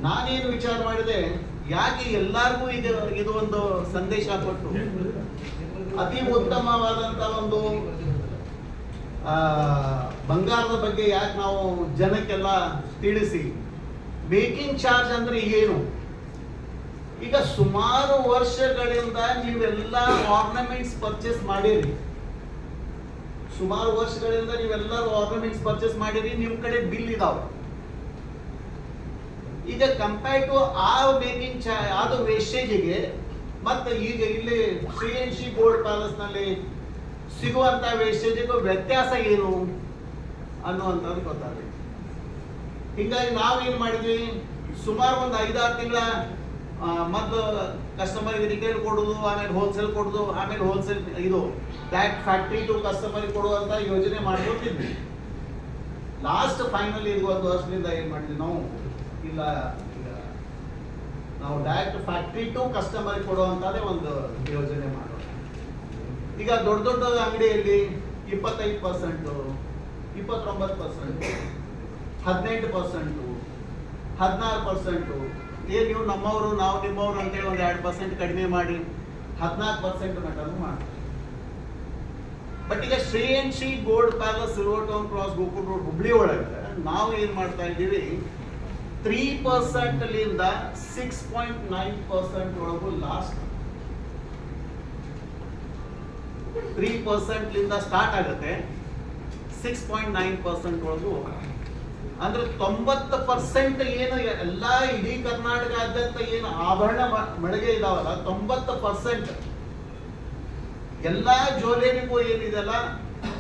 ನಾನೇನು ವಿಚಾರ ಮಾಡಿದೆ, ಯಾಕೆ ಎಲ್ಲರಿಗೂ ಇದು ಒಂದು ಸಂದೇಶ ಕೊಟ್ಟು ಅತಿ ಉತ್ತಮವಾದಂತ ಒಂದು ಬಂಗಾರದ ಬಗ್ಗೆ ಯಾಕೆ ನಾವು ಜನಕ್ಕೆಲ್ಲ ತಿಳಿಸಿ, ಮೇಕಿಂಗ್ ಚಾರ್ಜ್ ಅಂದ್ರೆ ಏನು. ಈಗ ಸುಮಾರು ವರ್ಷಗಳಿಂದ ನೀವೆಲ್ಲ ಆರ್ನಮೆಂಟ್ಸ್ ಪರ್ಚೇಸ್ ಮಾಡಿರಿ, ನಿಮ್ ಕಡೆ ಬಿಲ್ ಇದಾವೆ. ಈಗ ಕಂಪೇರ್ ಟು ಆ ಮೇಕಿಂಗ್ ಚಾರ್ಜ್ ಅದು ವೇಸ್ಟೇಜಿಗೆ ಮತ್ತೆ ಈಗ ಇಲ್ಲಿ CNC ಗೋಲ್ಡ್ ಪ್ಯಾಲೇಸ್ ನಲ್ಲಿ ಸಿಗುವಂತ ವೇಸ್ಟೇಜಿಗೂ ವ್ಯತ್ಯಾಸ ಏನು ಅನ್ನುವಂಥದ್ದು ಗೊತ್ತಾಗಬೇಕು. ಹೀಗಾಗಿ ನಾವೇನ್ ಮಾಡಿದ್ವಿ, ಸುಮಾರು ಒಂದು 5-6 ತಿಂಗಳ ಮೊದಲು ಕಸ್ಟಮರ್ಗೆ ರಿಟೇಲ್ ಕೊಡೋದು, ಆಮೇಲೆ ಹೋಲ್ಸೇಲ್ ಕೊಡೋದು, ಆಮೇಲೆ ಹೋಲ್ಸೇಲ್ ಇದು ಡೈರೆಕ್ಟ್ ಫ್ಯಾಕ್ಟ್ರಿ ಟು ಕಸ್ಟಮರ್ಗೆ ಕೊಡುವಂತ ಯೋಜನೆ ಮಾಡ್ಕೊತಿದ್ವಿ. ಲಾಸ್ಟ್ ಫೈನಲ್ ಈಗ ಒಂದು ವರ್ಷದಿಂದ ಏನ್ ಮಾಡಿದ್ವಿ ನಾವು, ಇಲ್ಲ ಈಗ ನಾವು ಡೈರೆಕ್ಟ್ ಫ್ಯಾಕ್ಟ್ರಿ ಟು ಕಸ್ಟಮರ್ ಕೊಡುವಂತದೇ ಒಂದು ಯೋಜನೆ ಮಾಡೋಣ. ಈಗ ದೊಡ್ಡ ದೊಡ್ಡ ಅಂಗಡಿಯಲ್ಲಿ 25%, 29%, 18%, 16%, ಏನ್ ನೀವು ನಮ್ಮವರು ನಾವು ನಿಮ್ಮವರು ಅಂತೇಳಿ ಒಂದು 2% ಕಡಿಮೆ ಮಾಡಿ 14% ಮಟನು ಮಾಡ್ತಾರೆ. ಬಟ್ ಈಗ CNC gold palace silver town cross Gokul road Hubli ಒಳಗೆ ನಾವು ಏನ್ ಮಾಡ್ತಾ ಇದ್ದೀವಿ, 3% ಲಿಂದ 6.9% ಒಳಗೂ ಲಾಸ್ಟ್ 3% ಲಿಂದ ಸ್ಟಾರ್ಟ್ ಆಗುತ್ತೆ, 6.9% ಒಳಗೂ ಅಂದ್ರೆ 90% ಏನು ಎಲ್ಲ ಇಡೀ ಕರ್ನಾಟಕದಾದ್ಯಂತ ಏನು ಆಭರಣ ಮಳಿಗೆ ಇದಾವಲ್ಲ 90% ಎಲ್ಲಾ ಜ್ಯುವೆಲರಿಗೂ ಏನಿದೆಲ್ಲ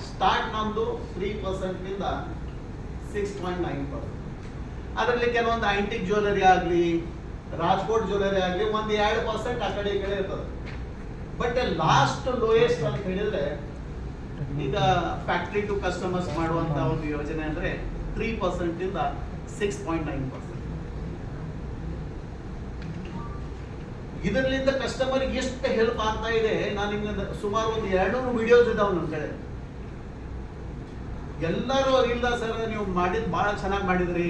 ಸ್ಟಾರ್ಟ್ ನಮ್ದು 3% ಲಿಂದ 6.9%. ಅದರಲ್ಲಿ ಕೆಲವೊಂದು ಆಂಟಿಕ್ ಜ್ಯುವೆಲರಿ ಆಗಲಿ, ರಾಜ್ಕೋಟ್ ಜ್ಯುವೆಲರಿ ಆಗಲಿ, ಒಂದು 2% ಆ ಕಡೆ ಈ ಕಡೆ ಇರ್ತದೆ. ಬಟ್ ಲಾಸ್ಟ್ ಲೋಯೆಸ್ಟ್ ಅಂತ ಹೇಳಿದ್ರೆ ಈಗ ಫ್ಯಾಕ್ಟ್ರಿ ಟು ಕಸ್ಟಮರ್ಸ್ ಮಾಡುವಂತ ಒಂದು ಯೋಜನೆ ಅಂದ್ರೆ 3% ಇಂದ 6.9%. ಇದರಿಂದ ಕಸ್ಟಮರ್ ಎಷ್ಟು ಹೆಲ್ಪ್ ಆಗ್ತಾ ಇದೆ. ನಾನು ನಿಮ್ಗೆ ಸುಮಾರು ಒಂದು 200 ವಿಡಿಯೋಸ್ ಇದಾವೆ ನನ್ನ ಕಡೆ. ಎಲ್ಲರೂ ಇಲ್ಲ ಸರ್ ನೀವು ಮಾಡಿದ್ ಬಹಳ ಚೆನ್ನಾಗಿ ಮಾಡಿದ್ರಿ,